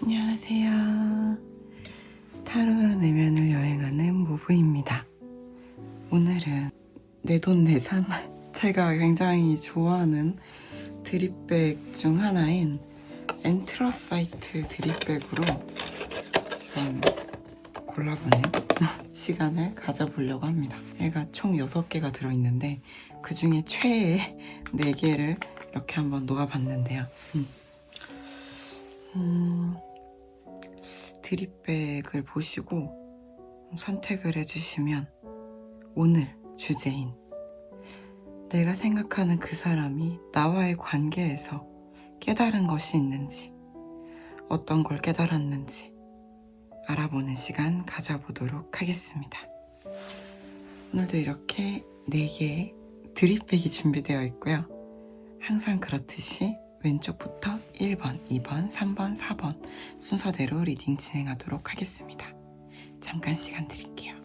안녕하세요. 타로로 내면을 여행하는 모브입니다. 오늘은 내돈내산 제가 굉장히 좋아하는 드립백 중 하나인 엔트러사이트 드립백으로 골라보는 시간을 가져보려고 합니다. 얘가 총 6개가 들어있는데 그 중에 최애 4개를 이렇게 한번 놓아봤는데요. 드립백을 보시고 선택을 해주시면 오늘 주제인 내가 생각하는 그 사람이 나와의 관계에서 깨달은 것이 있는지, 어떤 걸 깨달았는지 알아보는 시간 가져보도록 하겠습니다. 오늘도 이렇게 4개의 드립백이 준비되어 있고요. 항상 그렇듯이 왼쪽부터 1번, 2번, 3번, 4번 순서대로 리딩 진행하도록 하겠습니다. 잠깐 시간 드릴게요.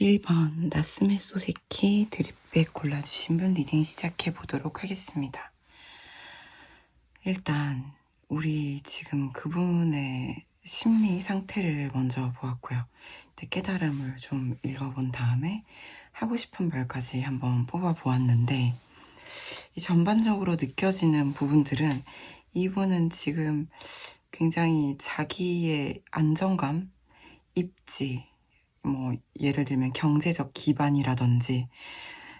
1번 나스메 소세키 드립백 골라주신 분 리딩 시작해 보도록 하겠습니다. 일단 우리 지금 그분의 심리 상태를 먼저 보았고요. 이제 깨달음을 좀 읽어본 다음에 하고 싶은 말까지 한번 뽑아 보았는데, 이 전반적으로 느껴지는 부분들은 이분은 지금 굉장히 자기의 안정감, 입지, 뭐 예를 들면 경제적 기반이라든지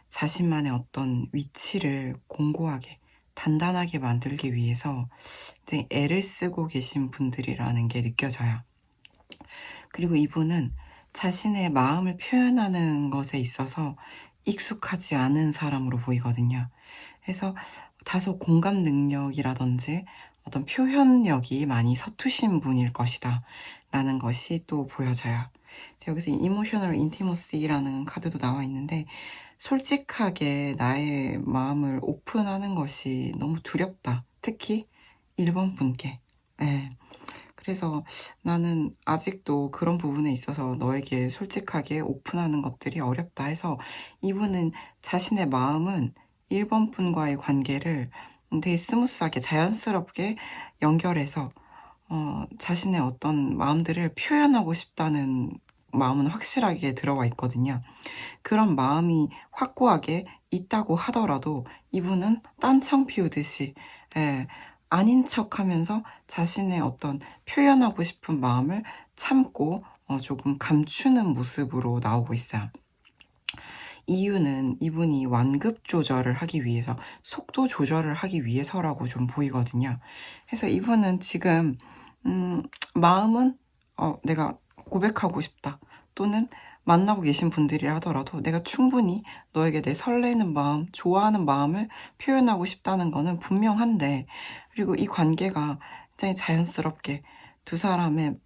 자신만의 어떤 위치를 공고하게 단단하게 만들기 위해서 이제 애를 쓰고 계신 분들이라는 게 느껴져요. 그리고 이분은 자신의 마음을 표현하는 것에 있어서 익숙하지 않은 사람으로 보이거든요. 그래서 다소 공감 능력이라든지 어떤 표현력이 많이 서투신 분일 것이다 라는 것이 또 보여져요. 여기서 이모셔널 인티머시라는 카드도 나와 있는데, 솔직하게 나의 마음을 오픈하는 것이 너무 두렵다. 특히 1번 분께. 네. 그래서 나는 아직도 그런 부분에 있어서 너에게 솔직하게 오픈하는 것들이 어렵다 해서, 이분은 자신의 마음은 1번 분과의 관계를 되게 스무스하게 자연스럽게 연결해서 자신의 어떤 마음들을 표현하고 싶다는 마음은 확실하게 들어와 있거든요. 그런 마음이 확고하게 있다고 하더라도 이분은 딴청 피우듯이 아닌 척하면서 자신의 어떤 표현하고 싶은 마음을 참고 조금 감추는 모습으로 나오고 있어요. 이유는 이분이 완급 조절을 하기 위해서, 속도 조절을 하기 위해서라고 좀 보이거든요. 그래서 이분은 지금 마음은 내가 고백하고 싶다, 또는 만나고 계신 분들이라 하더라도 내가 충분히 너에게 내 설레는 마음, 좋아하는 마음을 표현하고 싶다는 거는 분명한데, 그리고 이 관계가 굉장히 자연스럽게 두 사람의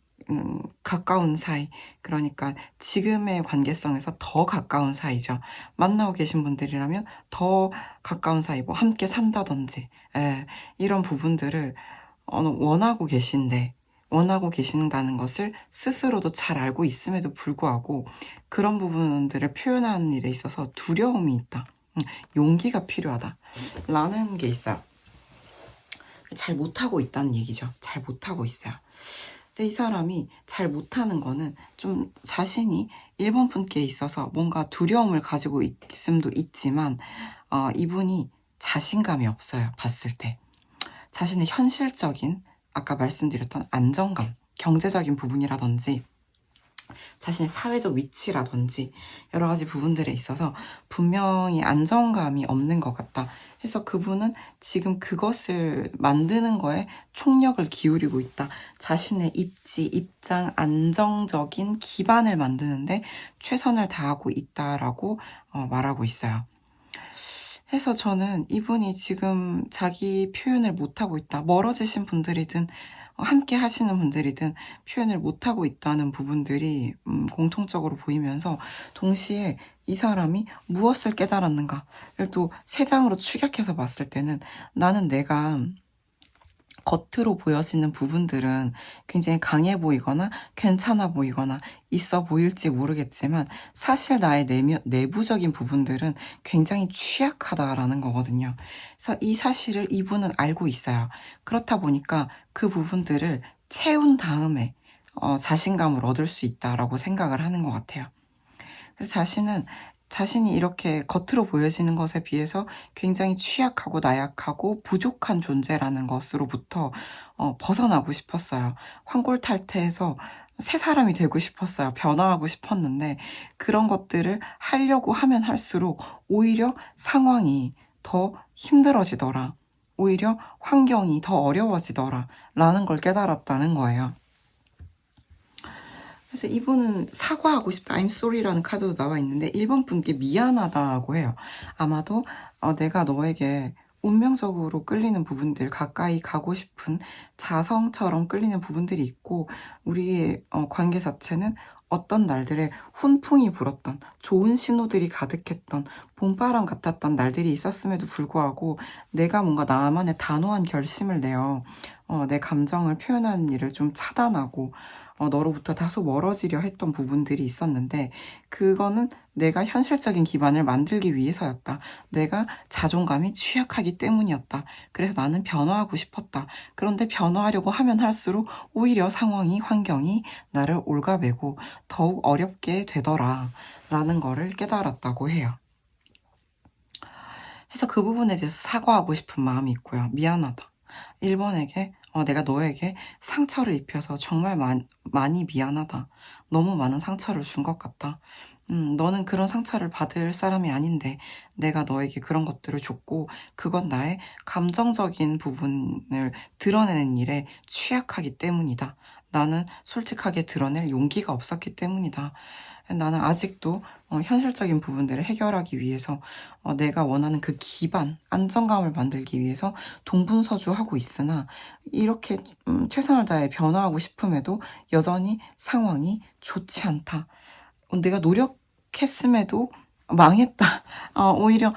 가까운 사이, 그러니까 지금의 관계성에서 더 가까운 사이죠. 만나고 계신 분들이라면 더 가까운 사이, 뭐 함께 산다든지 이런 부분들을 원하고 계신다는 것을 스스로도 잘 알고 있음에도 불구하고 그런 부분들을 표현하는 일에 있어서 두려움이 있다, 용기가 필요하다 라는 게 있어요. 잘 못하고 있다는 얘기죠. 잘 못하고 있어요. 이 사람이 잘 못하는 거는 좀 자신이 1번 분께 있어서 뭔가 두려움을 가지고 있음도 있지만 이분이 자신감이 없어요. 봤을 때 자신의 현실적인, 아까 말씀드렸던 안정감, 경제적인 부분이라든지 자신의 사회적 위치라든지 여러 가지 부분들에 있어서 분명히 안정감이 없는 것 같다 해서 그분은 지금 그것을 만드는 거에 총력을 기울이고 있다. 자신의 입지, 입장, 안정적인 기반을 만드는데 최선을 다하고 있다라고 말하고 있어요. 해서 저는 이분이 지금 자기 표현을 못하고 있다, 멀어지신 분들이든 함께 하시는 분들이든 표현을 못하고 있다는 부분들이 공통적으로 보이면서, 동시에 이 사람이 무엇을 깨달았는가를 또 세 장으로 축약해서 봤을 때는, 나는 내가 겉으로 보여지는 부분들은 굉장히 강해 보이거나 괜찮아 보이거나 있어 보일지 모르겠지만 사실 나의 내부적인 부분들은 굉장히 취약하다라는 거거든요. 그래서 이 사실을 이분은 알고 있어요. 그렇다 보니까 그 부분들을 채운 다음에 자신감을 얻을 수 있다라고 생각을 하는 것 같아요. 그래서 자신이 이렇게 겉으로 보여지는 것에 비해서 굉장히 취약하고 나약하고 부족한 존재라는 것으로부터 벗어나고 싶었어요. 환골탈태해서 새 사람이 되고 싶었어요. 변화하고 싶었는데 그런 것들을 하려고 하면 할수록 오히려 상황이 더 힘들어지더라, 오히려 환경이 더 어려워지더라 라는 걸 깨달았다는 거예요. 그래서 이분은 사과하고 싶다, I'm sorry라는 카드도 나와 있는데 1번 분께 미안하다고 해요. 아마도 내가 너에게 운명적으로 끌리는 부분들, 가까이 가고 싶은 자성처럼 끌리는 부분들이 있고, 우리의 관계 자체는 어떤 날들에 훈풍이 불었던, 좋은 신호들이 가득했던, 봄바람 같았던 날들이 있었음에도 불구하고 내가 뭔가 나만의 단호한 결심을 내어 내 감정을 표현하는 일을 좀 차단하고 너로부터 다소 멀어지려 했던 부분들이 있었는데 그거는 내가 현실적인 기반을 만들기 위해서였다. 내가 자존감이 취약하기 때문이었다. 그래서 나는 변화하고 싶었다. 그런데 변화하려고 하면 할수록 오히려 상황이, 환경이 나를 올가매고 더욱 어렵게 되더라 라는 거를 깨달았다고 해요. 그래서 그 부분에 대해서 사과하고 싶은 마음이 있고요. 미안하다. 1번에게 내가 너에게 상처를 입혀서 정말 많이 미안하다. 너무 많은 상처를 준 것 같다. 너는 그런 상처를 받을 사람이 아닌데 내가 너에게 그런 것들을 줬고 그건 나의 감정적인 부분을 드러내는 일에 취약하기 때문이다. 나는 솔직하게 드러낼 용기가 없었기 때문이다. 나는 아직도 현실적인 부분들을 해결하기 위해서 내가 원하는 그 기반, 안정감을 만들기 위해서 동분서주하고 있으나 이렇게 최선을 다해 변화하고 싶음에도 여전히 상황이 좋지 않다. 내가 노력했음에도 망했다. 오히려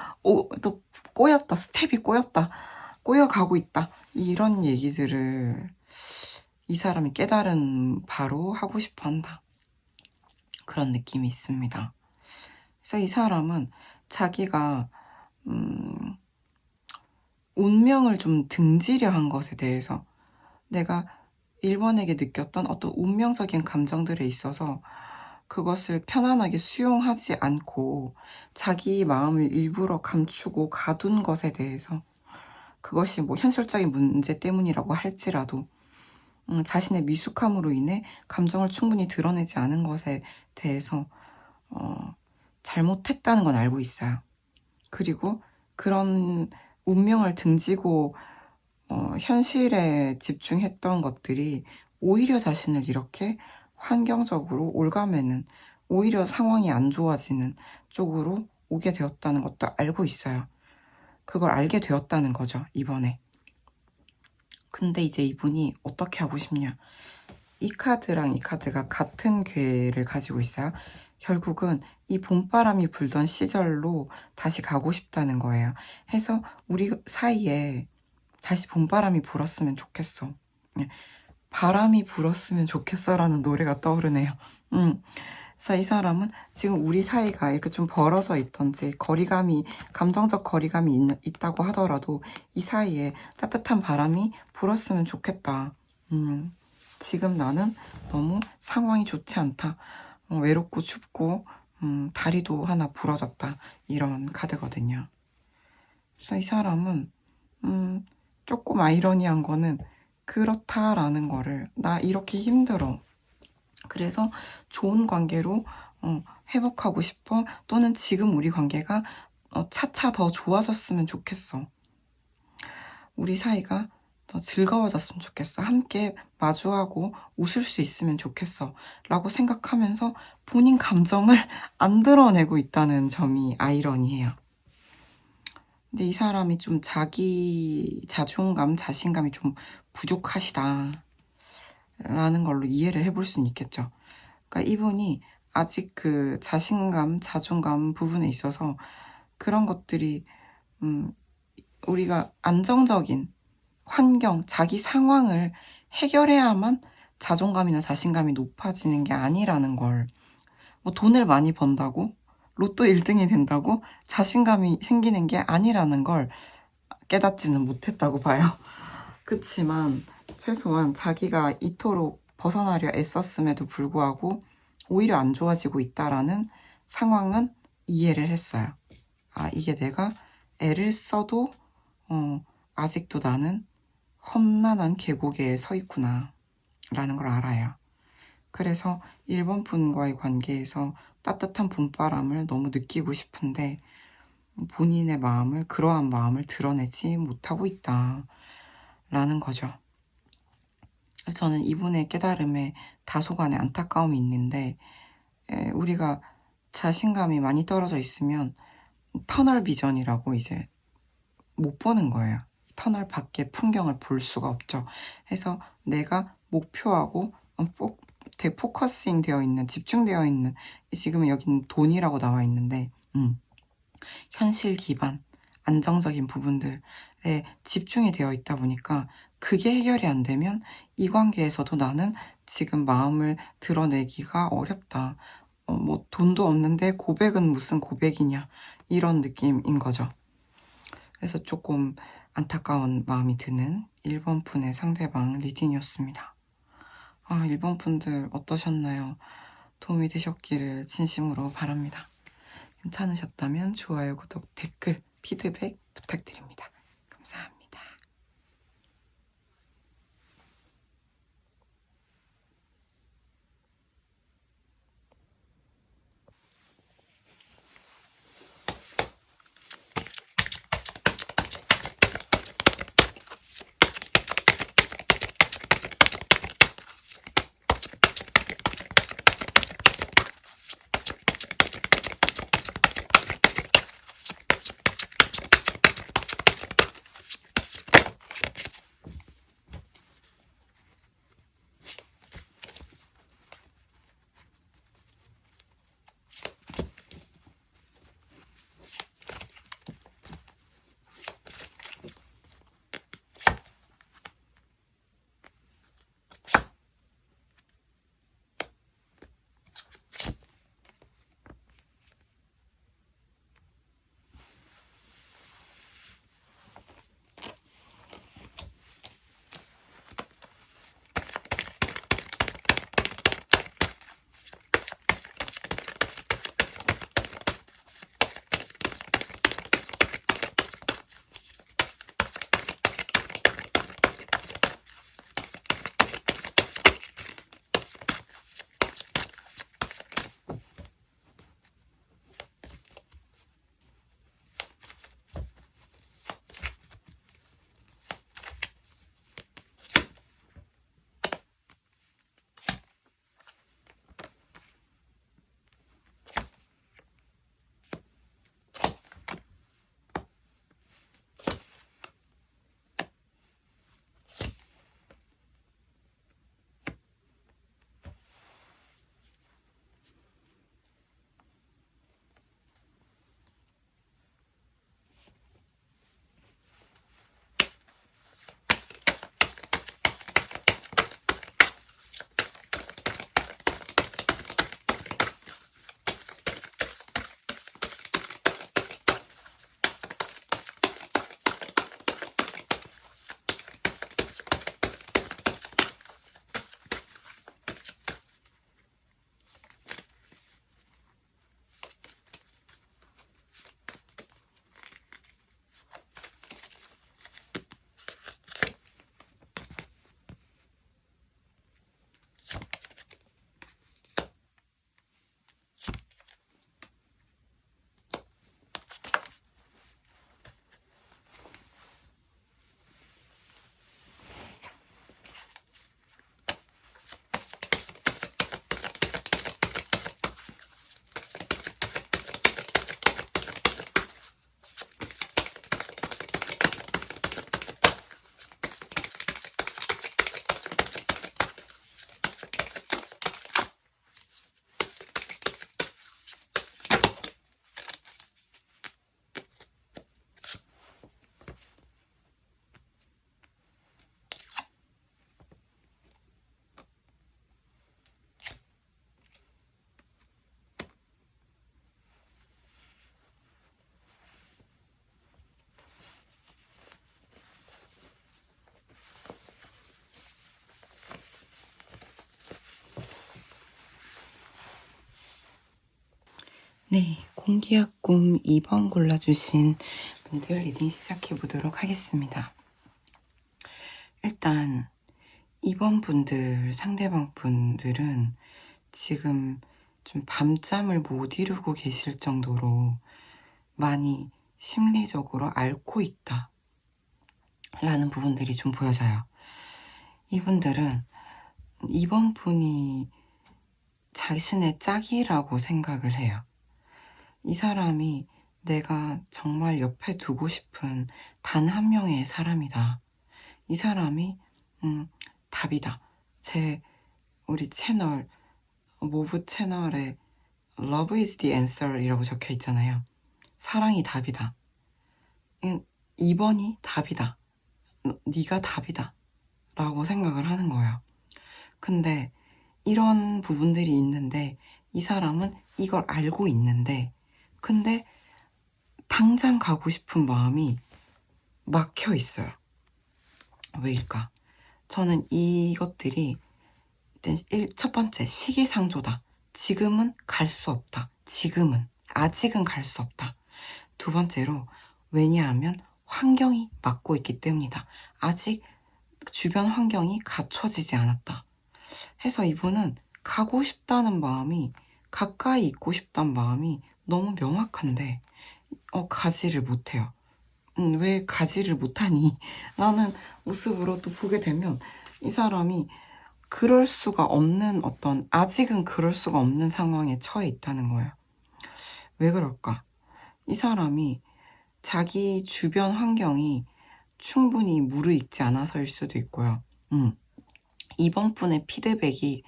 또 꼬였다. 스텝이 꼬였다. 꼬여가고 있다. 이런 얘기들을 이 사람이 깨달은 바로 하고 싶어 한다. 그런 느낌이 있습니다. 그래서 이 사람은 자기가 운명을 좀 등지려 한 것에 대해서 내가 1번에게 느꼈던 어떤 운명적인 감정들에 있어서 그것을 편안하게 수용하지 않고 자기 마음을 일부러 감추고 가둔 것에 대해서 그것이 뭐 현실적인 문제 때문이라고 할지라도 자신의 미숙함으로 인해 감정을 충분히 드러내지 않은 것에 대해서 잘못했다는 건 알고 있어요. 그리고 그런 운명을 등지고 현실에 집중했던 것들이 오히려 자신을 이렇게 환경적으로 올가매는, 오히려 상황이 안 좋아지는 쪽으로 오게 되었다는 것도 알고 있어요. 그걸 알게 되었다는 거죠, 이번에. 근데 이제 이분이 어떻게 하고 싶냐. 이 카드랑 이 카드가 같은 괴를 가지고 있어요. 결국은 이 봄바람이 불던 시절로 다시 가고 싶다는 거예요. 해서 우리 사이에 다시 봄바람이 불었으면 좋겠어. 바람이 불었으면 좋겠어라는 노래가 떠오르네요. 그래서 이 사람은 지금 우리 사이가 이렇게 좀 벌어져 있던지 감정적 거리감이 있다고 하더라도 이 사이에 따뜻한 바람이 불었으면 좋겠다. 지금 나는 너무 상황이 좋지 않다. 외롭고 춥고 다리도 하나 부러졌다. 이런 카드거든요. 그래서 이 사람은 조금 아이러니한 거는 그렇다라는 거를 나 이렇게 힘들어. 그래서 좋은 관계로 회복하고 싶어. 또는 지금 우리 관계가 차차 더 좋아졌으면 좋겠어. 우리 사이가 더 즐거워졌으면 좋겠어. 함께 마주하고 웃을 수 있으면 좋겠어. 라고 생각하면서 본인 감정을 안 드러내고 있다는 점이 아이러니해요. 근데 이 사람이 좀 자기 자존감, 자신감이 좀 부족하시다. 라는 걸로 이해를 해볼 수는 있겠죠. 그러니까 이분이 아직 그 자신감, 자존감 부분에 있어서 그런 것들이 우리가 안정적인 환경, 자기 상황을 해결해야만 자존감이나 자신감이 높아지는 게 아니라는 걸, 뭐 돈을 많이 번다고 로또 1등이 된다고 자신감이 생기는 게 아니라는 걸 깨닫지는 못했다고 봐요. 그치만 최소한 자기가 이토록 벗어나려 애썼음에도 불구하고 오히려 안 좋아지고 있다라는 상황은 이해를 했어요. 이게 내가 애를 써도 아직도 나는 험난한 계곡에 서 있구나 라는 걸 알아요. 그래서 1번 분과의 관계에서 따뜻한 봄바람을 너무 느끼고 싶은데 본인의 그러한 마음을 드러내지 못하고 있다 라는 거죠. 그래서 저는 이분의 깨달음에 다소간의 안타까움이 있는데 우리가 자신감이 많이 떨어져 있으면 터널 비전이라고 이제 못 보는 거예요. 터널 밖의 풍경을 볼 수가 없죠. 해서 내가 목표하고 포커싱 되어 있는, 집중되어 있는, 지금은 여기는 돈이라고 나와 있는데 현실 기반, 안정적인 부분들에 집중이 되어 있다 보니까 그게 해결이 안 되면 이 관계에서도 나는 지금 마음을 드러내기가 어렵다. 뭐 돈도 없는데 고백은 무슨 고백이냐, 이런 느낌인 거죠. 그래서 조금 안타까운 마음이 드는 1번 분의 상대방 리딩이었습니다. 1번 분들 어떠셨나요? 도움이 되셨기를 진심으로 바랍니다. 괜찮으셨다면 좋아요, 구독, 댓글, 피드백 부탁드립니다. 감사합니다. 네, 공기학 꿈 2번 골라주신 분들 리딩 시작해보도록 하겠습니다. 일단 2번 분들, 상대방 분들은 지금 좀 밤잠을 못 이루고 계실 정도로 많이 심리적으로 앓고 있다 라는 부분들이 좀 보여져요. 이분들은 2번 분이 자신의 짝이라고 생각을 해요. 이 사람이 내가 정말 옆에 두고 싶은 단 한 명의 사람이다. 이 사람이 답이다. 우리 채널, 모브 채널에 Love is the answer 이라고 적혀 있잖아요. 사랑이 답이다. 2번이 답이다. 네가 답이다. 라고 생각을 하는 거예요. 근데 이런 부분들이 있는데 이 사람은 이걸 알고 있는데 근데 당장 가고 싶은 마음이 막혀 있어요. 왜일까? 저는 이것들이 일단 첫 번째 시기상조다. 지금은 갈 수 없다. 지금은 아직은 갈 수 없다. 두 번째로 왜냐하면 환경이 막고 있기 때문이다. 아직 주변 환경이 갖춰지지 않았다. 해서 이분은 가고 싶다는 마음이 가까이 있고 싶다는 마음이 너무 명확한데 가지를 못해요. 왜 가지를 못하니? 라는 모습으로 또 보게 되면 이 사람이 그럴 수가 없는 아직은 그럴 수가 없는 상황에 처해 있다는 거예요. 왜 그럴까? 이 사람이 자기 주변 환경이 충분히 무르익지 않아서일 수도 있고요. 이번 분의 피드백이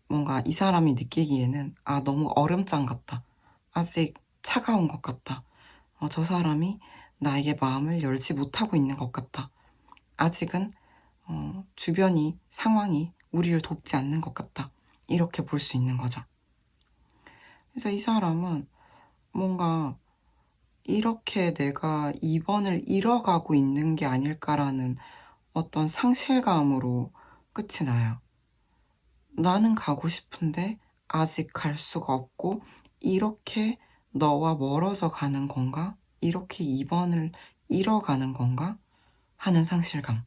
뭔가 이 사람이 느끼기에는 너무 얼음장 같다. 아직 차가운 것 같다. 저 사람이 나에게 마음을 열지 못하고 있는 것 같다. 아직은 주변이 상황이 우리를 돕지 않는 것 같다. 이렇게 볼 수 있는 거죠. 그래서 이 사람은 뭔가 이렇게 내가 2번을 잃어가고 있는 게 아닐까라는 어떤 상실감으로 끝이 나요. 나는 가고 싶은데 아직 갈 수가 없고 이렇게 너와 멀어져 가는 건가? 이렇게 2번을 잃어가는 건가? 하는 상실감이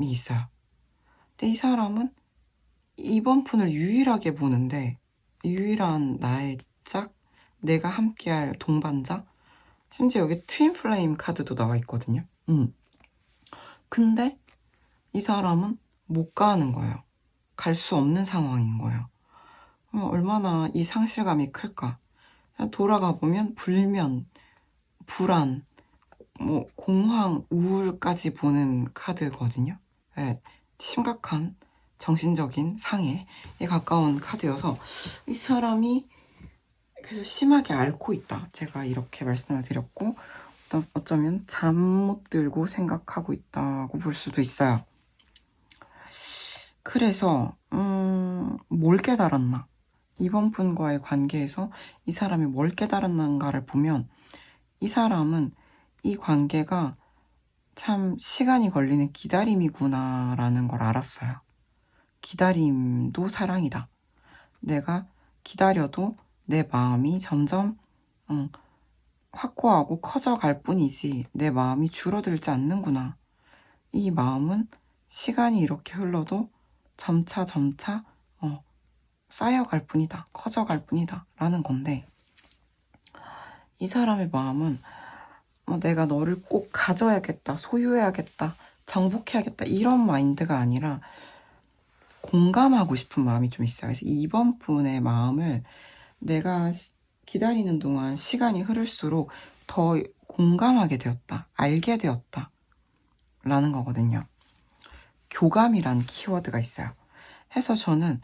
있어요. 근데 이 사람은 2번 푼을 유일하게 보는데 유일한 나의 짝, 내가 함께할 동반자, 심지어 여기 트윈 플레임 카드도 나와 있거든요. 근데 이 사람은 못 가는 거예요. 갈 수 없는 상황인 거예요. 얼마나 이 상실감이 클까? 돌아가 보면 불면, 불안, 공황, 우울까지 보는 카드거든요. 네, 심각한 정신적인 상해에 가까운 카드여서 이 사람이 그래서 심하게 앓고 있다. 제가 이렇게 말씀을 드렸고 어쩌면 잠 못 들고 생각하고 있다고 볼 수도 있어요. 그래서 뭘 깨달았나? 이번 분과의 관계에서 이 사람이 뭘 깨달았는가를 보면 이 사람은 이 관계가 참 시간이 걸리는 기다림이구나 라는 걸 알았어요. 기다림도 사랑이다. 내가 기다려도 내 마음이 점점 확고하고 커져갈 뿐이지 내 마음이 줄어들지 않는구나. 이 마음은 시간이 이렇게 흘러도 점차 쌓여갈 뿐이다. 커져갈 뿐이다. 라는 건데 이 사람의 마음은 내가 너를 꼭 가져야겠다. 소유해야겠다. 정복해야겠다. 이런 마인드가 아니라 공감하고 싶은 마음이 좀 있어요. 그래서 이번 분의 마음을 내가 기다리는 동안 시간이 흐를수록 더 공감하게 되었다. 알게 되었다. 라는 거거든요. 교감이란 키워드가 있어요. 해서 저는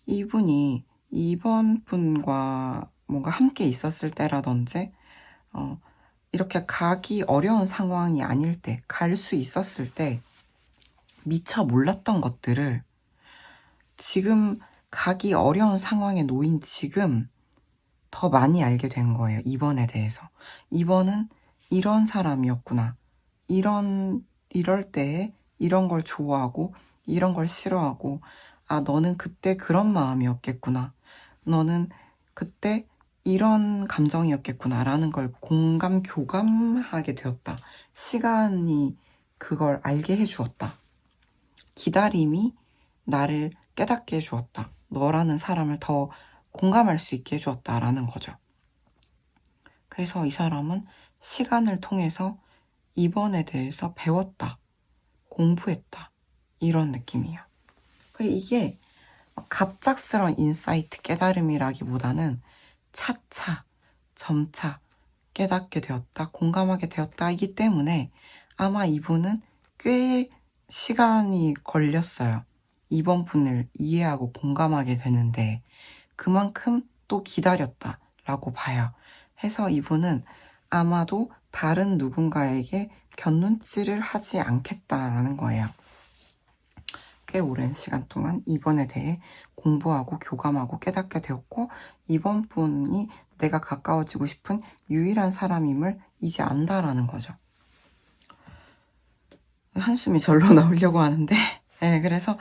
이분이 이번 분과 뭔가 함께 있었을 때라든지 이렇게 가기 어려운 상황이 아닐 때, 갈 수 있었을 때 미처 몰랐던 것들을 지금 가기 어려운 상황에 놓인 지금 더 많이 알게 된 거예요. 2번에 대해서. 2번은 이런 사람이었구나. 이럴 때에 이런 걸 좋아하고 이런 걸 싫어하고 너는 그때 그런 마음이었겠구나. 너는 그때 이런 감정이었겠구나 라는 걸 교감하게 되었다. 시간이 그걸 알게 해주었다. 기다림이 나를 깨닫게 해주었다. 너라는 사람을 더 공감할 수 있게 해주었다라는 거죠. 그래서 이 사람은 시간을 통해서 이번에 대해서 배웠다. 공부했다. 이런 느낌이에요. 그리고 이게 갑작스러운 인사이트 깨달음이라기보다는 차차, 점차 깨닫게 되었다, 공감하게 되었다이기 때문에 아마 이분은 꽤 시간이 걸렸어요. 이번 분을 이해하고 공감하게 되는데 그만큼 또 기다렸다라고 봐요. 해서 이분은 아마도 다른 누군가에게 곁눈질을 하지 않겠다라는 거예요. 꽤 오랜 시간 동안 이번에 대해 공부하고 교감하고 깨닫게 되었고, 이번 분이 내가 가까워지고 싶은 유일한 사람임을 이제 안다라는 거죠. 한숨이 절로 나오려고 하는데 네, 그래서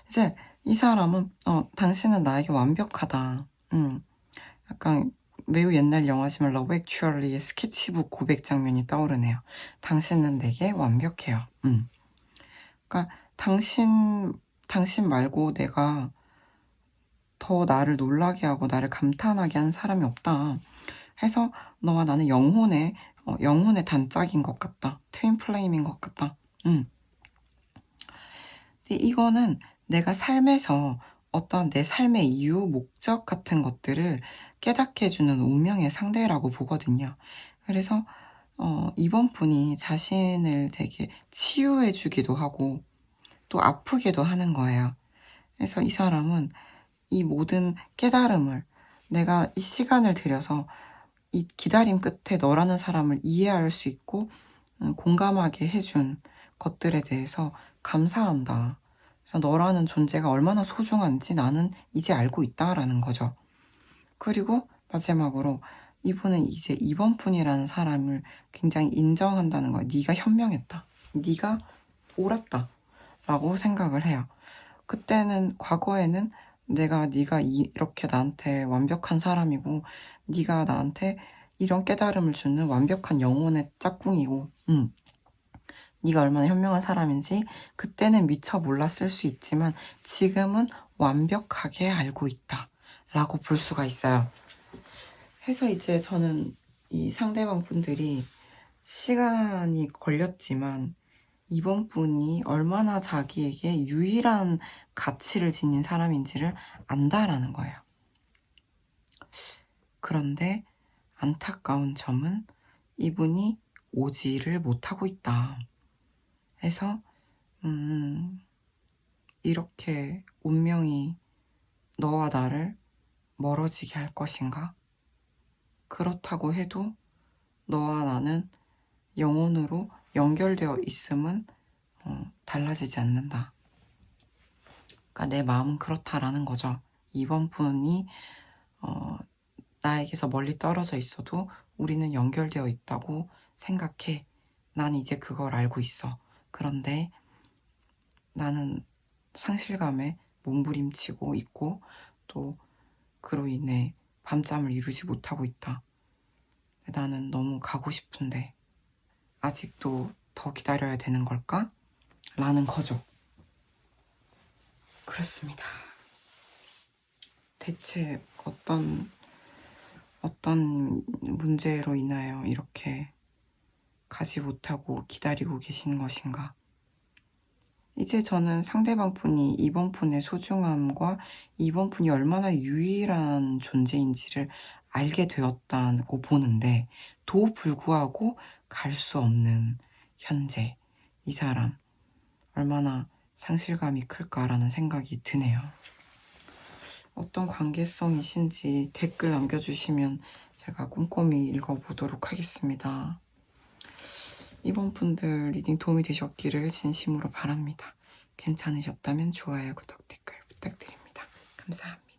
이제 이 사람은 당신은 나에게 완벽하다. 약간 매우 옛날 영화지만 러브 액츄얼리의 스케치북 고백 장면이 떠오르네요. 당신은 내게 완벽해요. 그러니까 당신 말고 내가 더 나를 놀라게 하고 나를 감탄하게 한 사람이 없다. 해서 너와 나는 영혼의 단짝인 것 같다. 트윈 플레임인 것 같다. 근데 이거는 내가 삶에서 어떤 내 삶의 이유, 목적 같은 것들을 깨닫게 해주는 운명의 상대라고 보거든요. 그래서 이번 분이 자신을 되게 치유해주기도 하고 또 아프게도 하는 거예요. 그래서 이 사람은 이 모든 깨달음을 내가 이 시간을 들여서 이 기다림 끝에 너라는 사람을 이해할 수 있고 공감하게 해준 것들에 대해서 감사한다. 그래서 너라는 존재가 얼마나 소중한지 나는 이제 알고 있다라는 거죠. 그리고 마지막으로 이분은 이제 이번 분이라는 사람을 굉장히 인정한다는 거예요. 네가 현명했다. 네가 옳았다. 라고 생각을 해요. 그때는 과거에는 네가 이렇게 나한테 완벽한 사람이고 네가 나한테 이런 깨달음을 주는 완벽한 영혼의 짝꿍이고 네가 얼마나 현명한 사람인지 그때는 미처 몰랐을 수 있지만 지금은 완벽하게 알고 있다 라고 볼 수가 있어요. 해서 이제 저는 이 상대방 분들이 시간이 걸렸지만 이번 분이 얼마나 자기에게 유일한 가치를 지닌 사람인지를 안다라는 거예요. 그런데 안타까운 점은 이분이 오지를 못하고 있다. 해서 이렇게 운명이 너와 나를 멀어지게 할 것인가? 그렇다고 해도 너와 나는 영혼으로 연결되어 있음은 달라지지 않는다. 그러니까 내 마음은 그렇다라는 거죠. 이번 분이 나에게서 멀리 떨어져 있어도 우리는 연결되어 있다고 생각해. 난 이제 그걸 알고 있어. 그런데 나는 상실감에 몸부림치고 있고 또 그로 인해 밤잠을 이루지 못하고 있다. 나는 너무 가고 싶은데 아직도 더 기다려야 되는 걸까? 라는 거죠. 그렇습니다. 대체 어떤 문제로 인하여 이렇게 가지 못하고 기다리고 계신 것인가? 이제 저는 상대방 분이 이번 분의 소중함과 이번 분이 얼마나 유일한 존재인지를 알게 되었다고 보는데 도 불구하고 갈 수 없는 현재 이 사람 얼마나 상실감이 클까라는 생각이 드네요. 어떤 관계성이신지 댓글 남겨주시면 제가 꼼꼼히 읽어보도록 하겠습니다. 이번 분들 리딩 도움이 되셨기를 진심으로 바랍니다. 괜찮으셨다면 좋아요, 구독, 댓글 부탁드립니다. 감사합니다.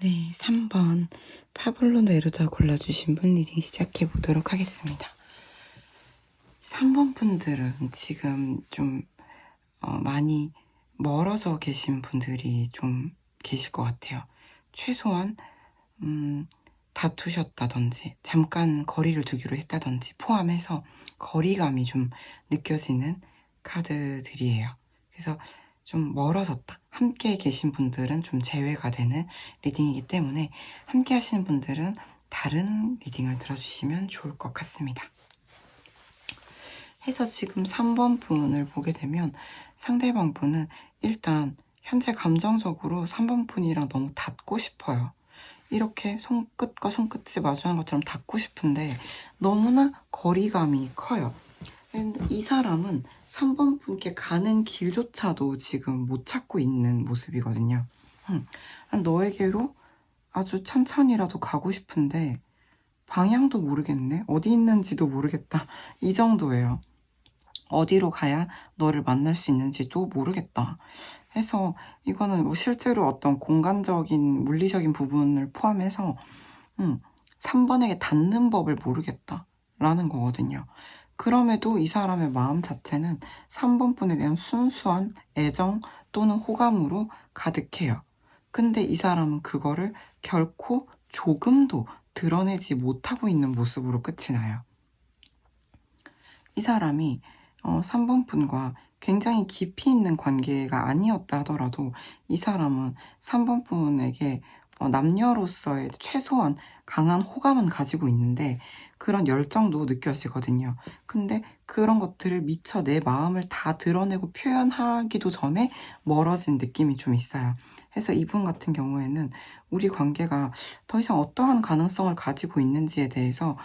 네, 3번 파블로 네루다 골라주신 분 리딩 시작해 보도록 하겠습니다. 3번 분들은 지금 좀 많이 멀어져 계신 분들이 좀 계실 것 같아요. 최소한 다투셨다든지 잠깐 거리를 두기로 했다든지 포함해서 거리감이 좀 느껴지는 카드들이에요. 그래서 좀 멀어졌다. 함께 계신 분들은 좀 제외가 되는 리딩이기 때문에 함께 하시는 분들은 다른 리딩을 들어주시면 좋을 것 같습니다. 해서 지금 3번 분을 보게 되면 상대방 분은 일단 현재 감정적으로 3번 분이랑 너무 닿고 싶어요. 이렇게 손끝과 손끝이 마주한 것처럼 닿고 싶은데 너무나 거리감이 커요. 근데 이 사람은 3번 분께 가는 길조차도 지금 못 찾고 있는 모습이거든요. 너에게로 아주 천천히라도 가고 싶은데 방향도 모르겠네. 어디 있는지도 모르겠다. 이 정도예요. 어디로 가야 너를 만날 수 있는지도 모르겠다. 해서 이거는 뭐 실제로 어떤 공간적인 물리적인 부분을 포함해서 3번에게 닿는 법을 모르겠다 라는 거거든요. 그럼에도 이 사람의 마음 자체는 3번 분에 대한 순수한 애정 또는 호감으로 가득해요. 근데 이 사람은 그거를 결코 조금도 드러내지 못하고 있는 모습으로 끝이 나요. 이 사람이 3번 분과 굉장히 깊이 있는 관계가 아니었다 하더라도 이 사람은 3번 분에게 남녀로서의 최소한 강한 호감은 가지고 있는데 그런 열정도 느껴지거든요. 근데 그런 것들을 미처 내 마음을 다 드러내고 표현하기도 전에 멀어진 느낌이 좀 있어요. 그래서 이분 같은 경우에는 우리 관계가 더 이상 어떠한 가능성을 가지고 있는지에 대해서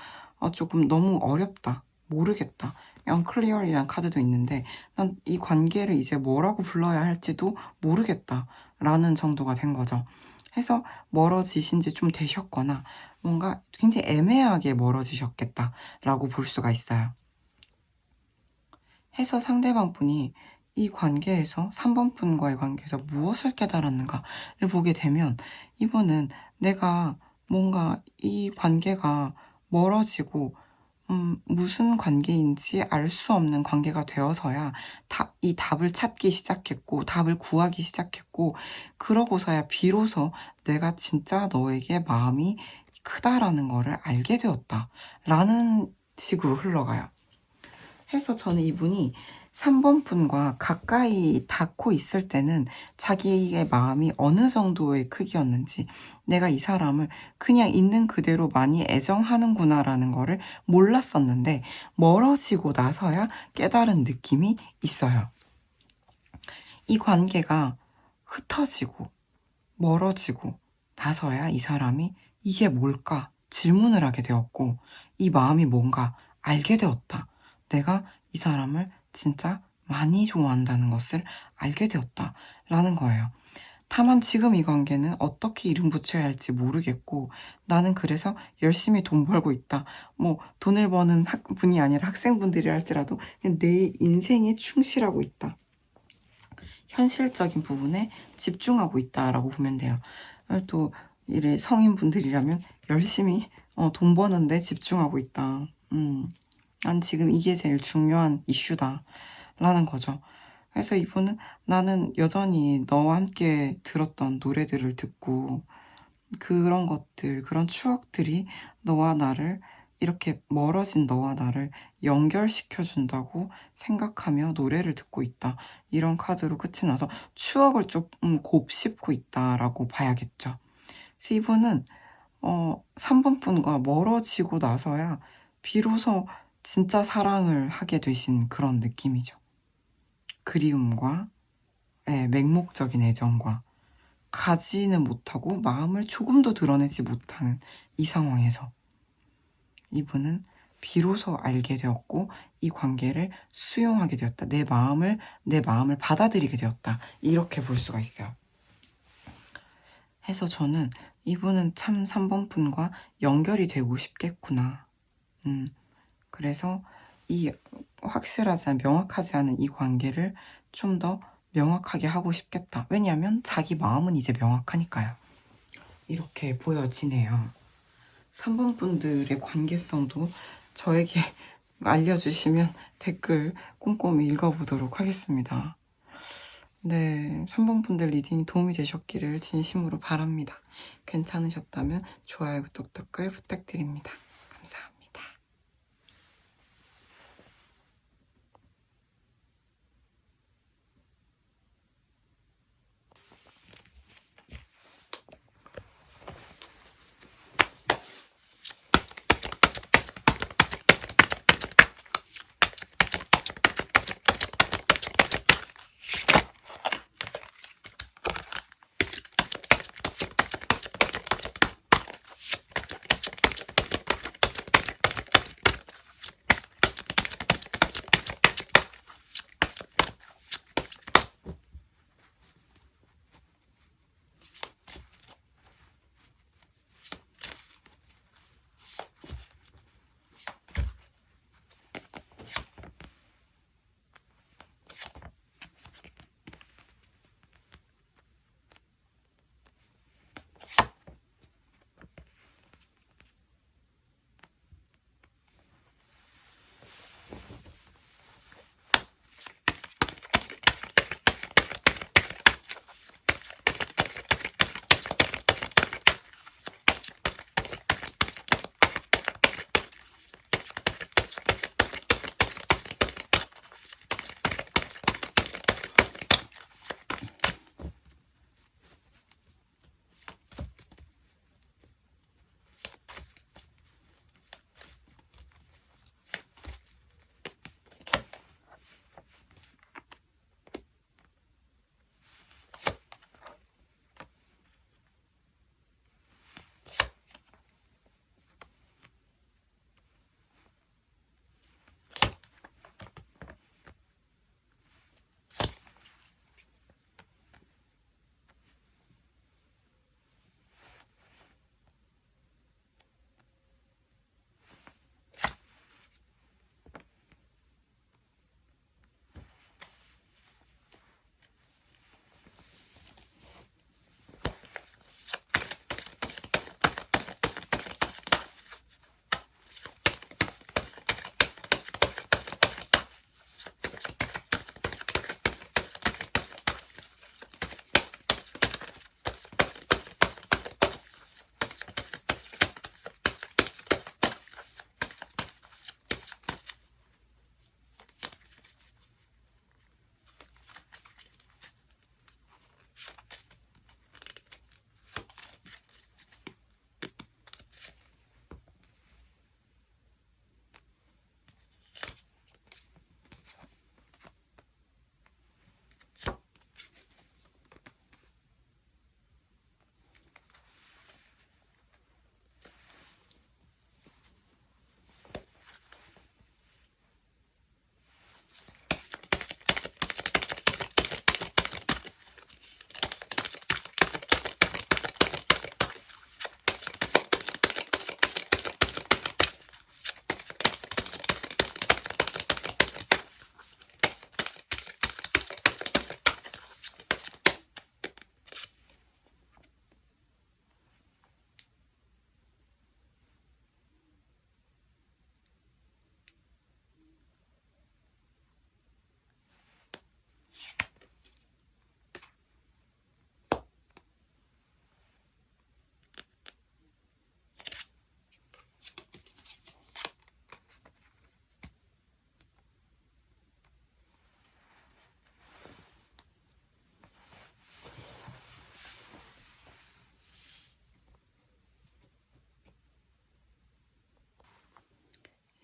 조금 너무 어렵다, 모르겠다, unclear이라는 카드도 있는데 난 이 관계를 이제 뭐라고 불러야 할지도 모르겠다 라는 정도가 된 거죠. 해서 멀어지신 지 좀 되셨거나 뭔가 굉장히 애매하게 멀어지셨겠다 라고 볼 수가 있어요. 해서 상대방 분이 이 관계에서 3번 분과의 관계에서 무엇을 깨달았는가를 보게 되면 이분은 내가 뭔가 이 관계가 멀어지고 무슨 관계인지 알 수 없는 관계가 되어서야 이 답을 찾기 시작했고 답을 구하기 시작했고 그러고서야 비로소 내가 진짜 너에게 마음이 크다라는 거를 알게 되었다라는 식으로 흘러가요. 해서 저는 이분이 3번 분과 가까이 닿고 있을 때는 자기의 마음이 어느 정도의 크기였는지 내가 이 사람을 그냥 있는 그대로 많이 애정하는구나라는 거를 몰랐었는데 멀어지고 나서야 깨달은 느낌이 있어요. 이 관계가 흩어지고 멀어지고 나서야 이 사람이 이게 뭘까 질문을 하게 되었고 이 마음이 뭔가 알게 되었다. 내가 이 사람을 진짜 많이 좋아한다는 것을 알게 되었다 라는 거예요. 다만 지금 이 관계는 어떻게 이름 붙여야 할지 모르겠고 나는 그래서 열심히 돈 벌고 있다. 뭐 돈을 버는 분이 아니라 학생분들이 할지라도 그냥 내 인생에 충실하고 있다. 현실적인 부분에 집중하고 있다라고 보면 돼요. 또 이래 성인분들이라면 열심히 돈 버는데 집중하고 있다. 난 지금 이게 제일 중요한 이슈다 라는 거죠. 그래서 이분은 나는 여전히 너와 함께 들었던 노래들을 듣고 그런 것들, 그런 추억들이 너와 나를 이렇게 멀어진 너와 나를 연결시켜준다고 생각하며 노래를 듣고 있다. 이런 카드로 끝이 나서 추억을 조금 곱씹고 있다라고 봐야겠죠. 그래서 이분은 3번 분과 멀어지고 나서야 비로소 진짜 사랑을 하게 되신 그런 느낌이죠. 그리움과 맹목적인 애정과 가지는 못하고 마음을 조금도 드러내지 못하는 이 상황에서 이분은 비로소 알게 되었고 이 관계를 수용하게 되었다. 내 마음을 받아들이게 되었다. 이렇게 볼 수가 있어요. 해서 저는 이분은 참 3번 분과 연결이 되고 싶겠구나. 그래서 이 확실하지 않은 명확하지 않은 이 관계를 좀 더 명확하게 하고 싶겠다. 왜냐하면 자기 마음은 이제 명확하니까요. 이렇게 보여지네요. 3번 분들의 관계성도 저에게 알려주시면 댓글 꼼꼼히 읽어보도록 하겠습니다. 네, 3번 분들 리딩이 도움이 되셨기를 진심으로 바랍니다. 괜찮으셨다면 좋아요, 구독, 댓글 부탁드립니다. 감사합니다.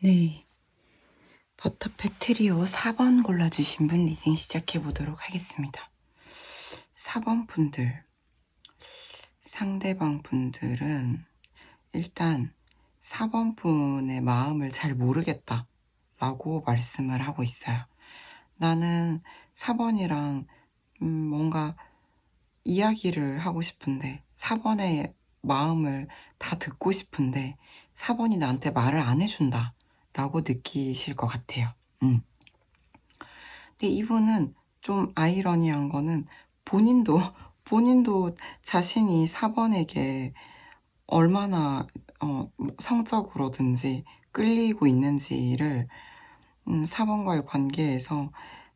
네, 버터팩 트리오 4번 골라주신 분 리딩 시작해보도록 하겠습니다. 4번 분들, 상대방 분들은 일단 4번 분의 마음을 잘 모르겠다 라고 말씀을 하고 있어요. 나는 4번이랑 뭔가 이야기를 하고 싶은데 4번의 마음을 다 듣고 싶은데 4번이 나한테 말을 안 해준다 라고 느끼실 것 같아요. 근데 이분은 좀 아이러니한 거는 본인도 본인도 자신이 4번에게 얼마나 성적으로든지 끌리고 있는지를 4번과의 관계에서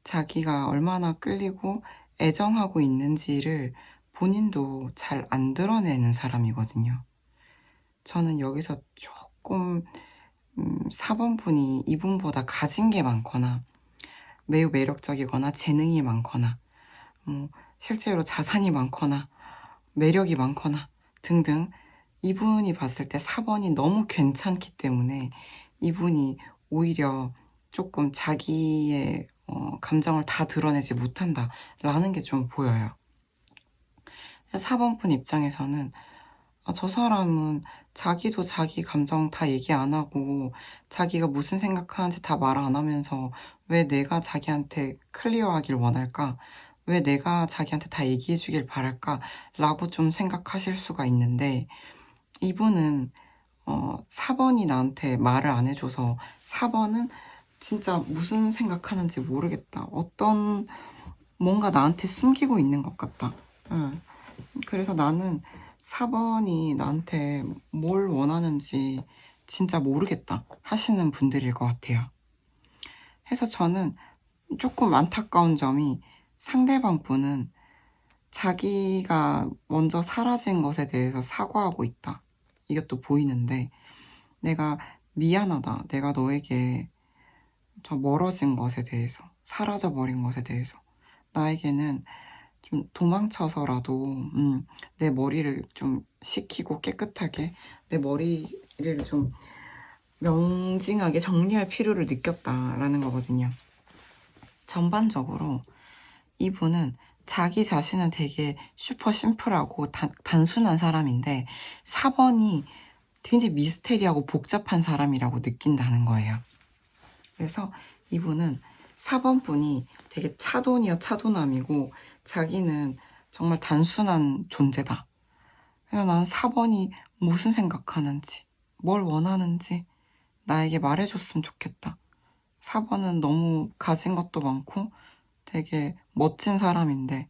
자기가 얼마나 끌리고 애정하고 있는지를 본인도 잘 안 드러내는 사람이거든요. 저는 여기서 조금 4번 분이 이분보다 가진 게 많거나 매우 매력적이거나 재능이 많거나 실제로 자산이 많거나 매력이 많거나 등등 이분이 봤을 때 4번이 너무 괜찮기 때문에 이분이 오히려 조금 자기의 감정을 다 드러내지 못한다라는 게 좀 보여요. 4번 분 입장에서는 저 사람은 자기도 자기 감정 다 얘기 안 하고 자기가 무슨 생각하는지 다 말 안 하면서 왜 내가 자기한테 클리어하길 원할까? 왜 내가 자기한테 다 얘기해 주길 바랄까? 라고 좀 생각하실 수가 있는데 이분은 4번이 나한테 말을 안 해줘서 4번은 진짜 무슨 생각하는지 모르겠다. 어떤 뭔가 나한테 숨기고 있는 것 같다. 그래서 나는 4번이 나한테 뭘 원하는지 진짜 모르겠다 하시는 분들일 것 같아요. 그래서 저는 조금 안타까운 점이 상대방 분은 자기가 먼저 사라진 것에 대해서 사과하고 있다. 이것도 보이는데 내가 미안하다. 내가 너에게 저 멀어진 것에 대해서, 사라져버린 것에 대해서 나에게는 좀 도망쳐서라도 내 머리를 좀 식히고 깨끗하게 내 머리를 좀 명징하게 정리할 필요를 느꼈다라는 거거든요. 전반적으로 이분은 자기 자신은 되게 슈퍼 심플하고 단순한 사람인데 4번이 굉장히 미스테리하고 복잡한 사람이라고 느낀다는 거예요. 그래서 이분은 4번 분이 되게 차돈이어 차도남이고 자기는 정말 단순한 존재다. 그래서 난 4번이 무슨 생각하는지, 뭘 원하는지 나에게 말해줬으면 좋겠다. 4번은 너무 가진 것도 많고 되게 멋진 사람인데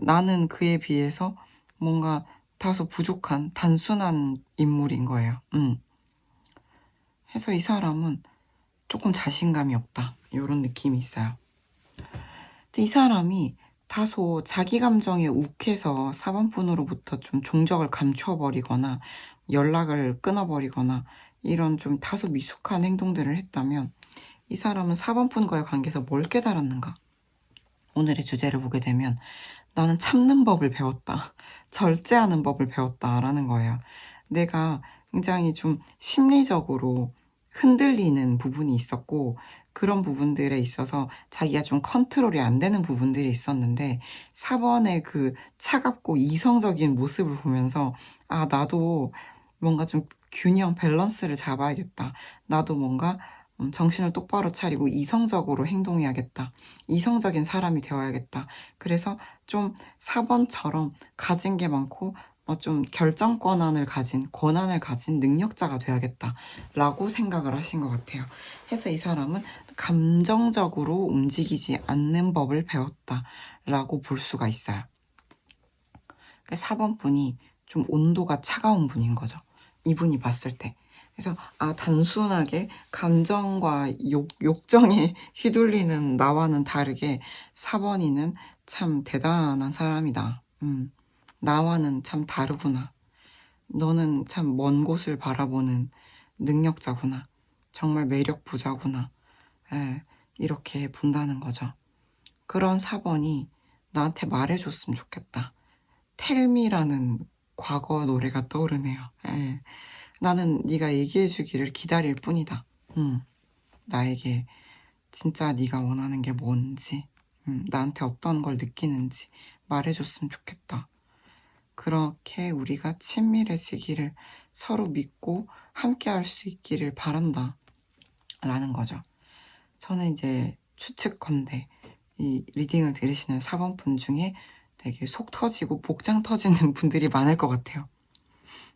나는 그에 비해서 뭔가 다소 부족한 단순한 인물인 거예요. 그래서 이 사람은 조금 자신감이 없다. 이런 느낌이 있어요. 근데 이 사람이 다소 자기 감정에 욱해서 4번 분으로부터 좀 종적을 감춰버리거나 연락을 끊어버리거나 이런 좀 다소 미숙한 행동들을 했다면 이 사람은 4번 분과의 관계에서 뭘 깨달았는가? 오늘의 주제를 보게 되면 나는 참는 법을 배웠다. 절제하는 법을 배웠다라는 거예요. 내가 굉장히 좀 심리적으로 흔들리는 부분이 있었고 그런 부분들에 있어서 자기가 좀 컨트롤이 안 되는 부분들이 있었는데 4번의 그 차갑고 이성적인 모습을 보면서 나도 뭔가 좀 균형 밸런스를 잡아야겠다. 나도 뭔가 정신을 똑바로 차리고 이성적으로 행동해야겠다. 이성적인 사람이 되어야겠다. 그래서 좀 4번처럼 가진 게 많고 좀 결정 권한을 가진 능력자가 돼야겠다 라고 생각을 하신 것 같아요. 해서 이 사람은 감정적으로 움직이지 않는 법을 배웠다 라고 볼 수가 있어요. 4번 분이 좀 온도가 차가운 분인 거죠. 이분이 봤을 때. 그래서 단순하게 감정과 욕정에 휘둘리는 나와는 다르게 4번이는 참 대단한 사람이다. 나와는 참 다르구나. 너는 참 먼 곳을 바라보는 능력자구나. 정말 매력 부자구나. 이렇게 본다는 거죠. 그런 4번이 나한테 말해줬으면 좋겠다. 텔미라는 과거 노래가 떠오르네요. 나는 네가 얘기해주기를 기다릴 뿐이다. 나에게 진짜 네가 원하는 게 뭔지, 나한테 어떤 걸 느끼는지 말해줬으면 좋겠다. 그렇게 우리가 친밀해지기를 서로 믿고 함께 할 수 있기를 바란다. 라는 거죠. 저는 이제 추측컨대 이 리딩을 들으시는 4번 분 중에 되게 속 터지고 복장 터지는 분들이 많을 것 같아요.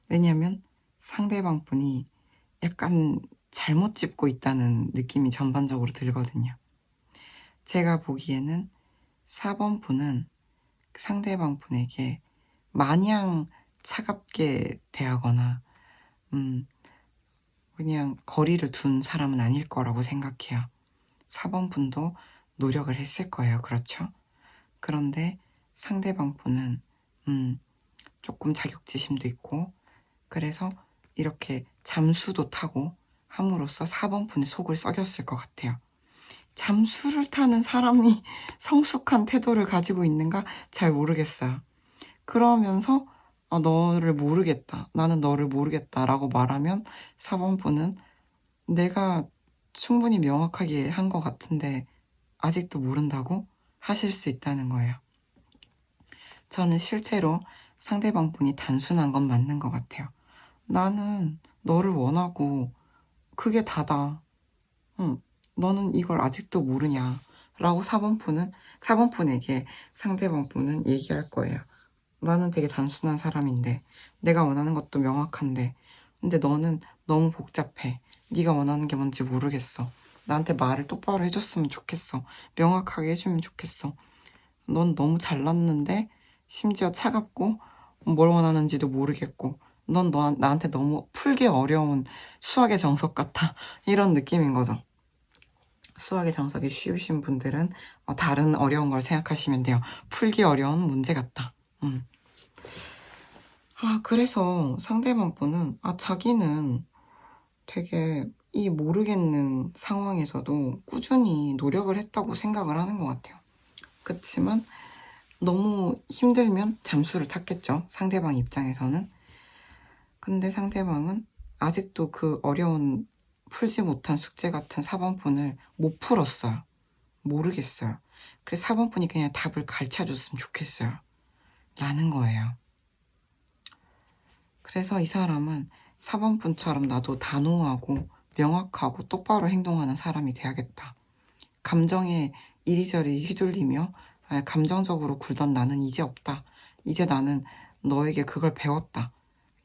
왜냐하면 상대방 분이 약간 잘못 짚고 있다는 느낌이 전반적으로 들거든요. 제가 보기에는 4번 분은 상대방 분에게 마냥 차갑게 대하거나 그냥 거리를 둔 사람은 아닐 거라고 생각해요. 4번 분도 노력을 했을 거예요. 그렇죠? 그런데 상대방 분은 조금 자격지심도 있고 그래서 이렇게 잠수도 타고 함으로써 4번 분의 속을 썩였을 것 같아요. 잠수를 타는 사람이 성숙한 태도를 가지고 있는가 잘 모르겠어요. 그러면서 너를 모르겠다. 나는 너를 모르겠다 라고 말하면 4번 분은 내가 충분히 명확하게 한 것 같은데 아직도 모른다고 하실 수 있다는 거예요. 저는 실제로 상대방 분이 단순한 건 맞는 것 같아요. 나는 너를 원하고 그게 다다. 너는 이걸 아직도 모르냐 라고 4번 분에게 상대방 분은 얘기할 거예요. 나는 되게 단순한 사람인데 내가 원하는 것도 명확한데 근데 너는 너무 복잡해. 네가 원하는 게 뭔지 모르겠어. 나한테 말을 똑바로 해줬으면 좋겠어. 명확하게 해주면 좋겠어. 넌 너무 잘났는데 심지어 차갑고 뭘 원하는지도 모르겠고 넌 나한테 너무 풀기 어려운 수학의 정석 같아. 이런 느낌인 거죠. 수학의 정석이 쉬우신 분들은 다른 어려운 걸 생각하시면 돼요. 풀기 어려운 문제 같다. 그래서 상대방 분은 자기는 되게 이 모르겠는 상황에서도 꾸준히 노력을 했다고 생각을 하는 것 같아요. 그렇지만 너무 힘들면 잠수를 탔겠죠. 상대방 입장에서는. 근데 상대방은 아직도 그 어려운 풀지 못한 숙제 같은 4번 분을 못 풀었어요. 모르겠어요. 그래서 4번 분이 그냥 답을 가르쳐줬으면 좋겠어요. 라는 거예요. 그래서 이 사람은 4번 분처럼 나도 단호하고 명확하고 똑바로 행동하는 사람이 돼야겠다. 감정에 이리저리 휘둘리며 감정적으로 굴던 나는 이제 없다. 이제 나는 너에게 그걸 배웠다.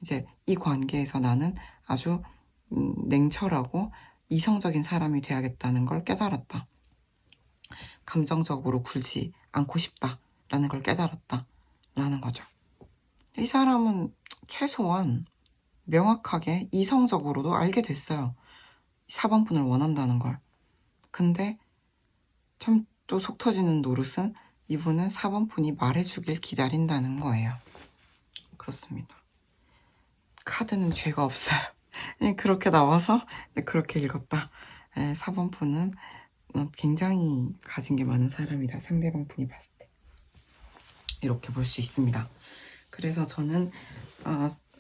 이제 이 관계에서 나는 아주 냉철하고 이성적인 사람이 돼야겠다는 걸 깨달았다. 감정적으로 굴지 않고 싶다라는 걸 깨달았다. 라는 거죠. 이 사람은 최소한 명확하게 이성적으로도 알게 됐어요. 4번 분을 원한다는 걸. 근데 참 또 속 터지는 노릇은 이분은 4번 분이 말해주길 기다린다는 거예요. 그렇습니다. 카드는 죄가 없어요. 그렇게 나와서 그렇게 읽었다. 4번 분은 굉장히 가진 게 많은 사람이다. 상대방 분이 봤을 때. 이렇게 볼 수 있습니다. 그래서 저는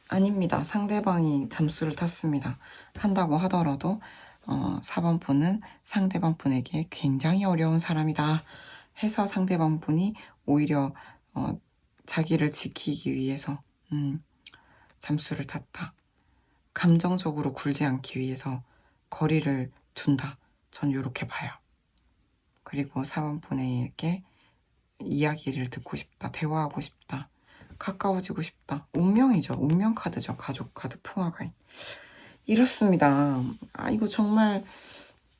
아닙니다. 상대방이 잠수를 탔습니다. 한다고 하더라도 4번 분은 상대방 분에게 굉장히 어려운 사람이다 해서 상대방 분이 오히려 자기를 지키기 위해서 잠수를 탔다. 감정적으로 굴지 않기 위해서 거리를 둔다. 전 이렇게 봐요. 그리고 4번 분에게 이야기를 듣고 싶다. 대화하고 싶다. 가까워지고 싶다. 운명이죠. 운명 카드죠. 가족 카드 풍화가인. 이렇습니다. 이거 정말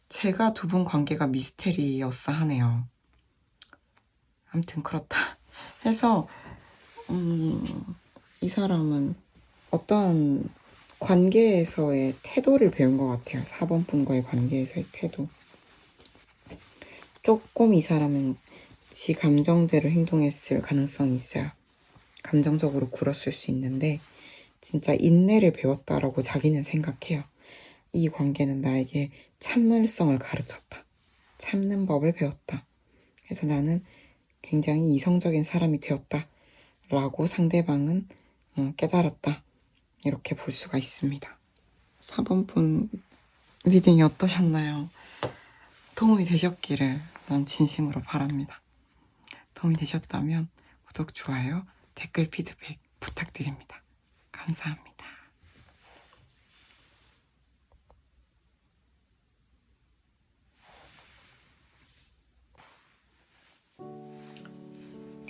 제가 두 분 관계가 미스테리여서 하네요. 아무튼 그렇다 해서 이 사람은 어떤 관계에서의 태도를 배운 것 같아요. 4번 분과의 관계에서의 태도. 조금 이 사람은 지 감정대로 행동했을 가능성이 있어요. 감정적으로 굴었을 수 있는데 진짜 인내를 배웠다라고 자기는 생각해요. 이 관계는 나에게 참을성을 가르쳤다. 참는 법을 배웠다. 그래서 나는 굉장히 이성적인 사람이 되었다. 라고 상대방은 깨달았다. 이렇게 볼 수가 있습니다. 4번 분 리딩이 어떠셨나요? 도움이 되셨기를 난 진심으로 바랍니다. 도움이 되셨다면 구독, 좋아요, 댓글, 피드백 부탁드립니다. 감사합니다.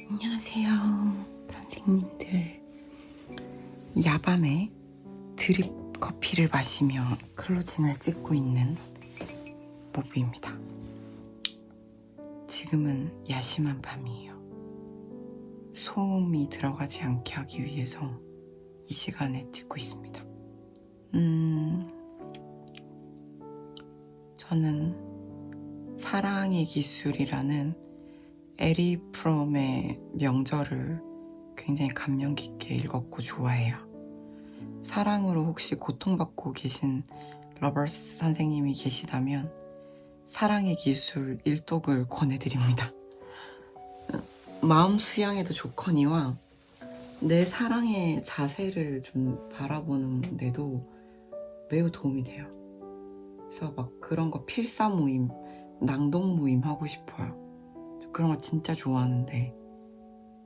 안녕하세요, 선생님들. 야밤에 드립 커피를 마시며 클로징을 찍고 있는 모브입니다. 지금은 야심한 밤이에요. 소음이 들어가지 않게 하기 위해서 이 시간에 찍고 있습니다. 저는 사랑의 기술이라는 에리 프롬의 명절을 굉장히 감명 깊게 읽었고 좋아해요. 사랑으로 혹시 고통받고 계신 러버스 선생님이 계시다면 사랑의 기술 1독을 권해드립니다. 마음 수양에도 좋거니와 내 사랑의 자세를 좀 바라보는 데도 매우 도움이 돼요. 그래서 막 그런 거 필사 모임, 낭독 모임 하고 싶어요. 그런 거 진짜 좋아하는데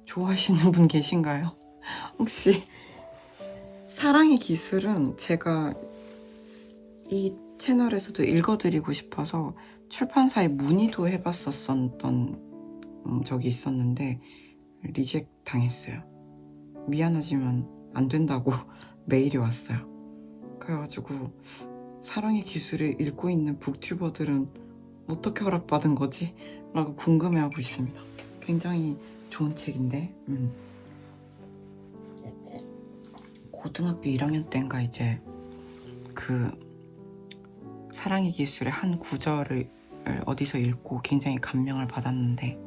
좋아하시는 분 계신가요? 혹시 사랑의 기술은 제가 이 채널에서도 읽어드리고 싶어서 출판사에 문의도 해봤었던 적이 있었는데 리젝 당했어요. 미안하지만 안 된다고 메일이 왔어요. 그래가지고 사랑의 기술을 읽고 있는 북튜버들은 어떻게 허락받은 거지? 라고 궁금해하고 있습니다. 굉장히 좋은 책인데 고등학교 1학년 때인가 이제 그 사랑의 기술의 한 구절을 어디서 읽고 굉장히 감명을 받았는데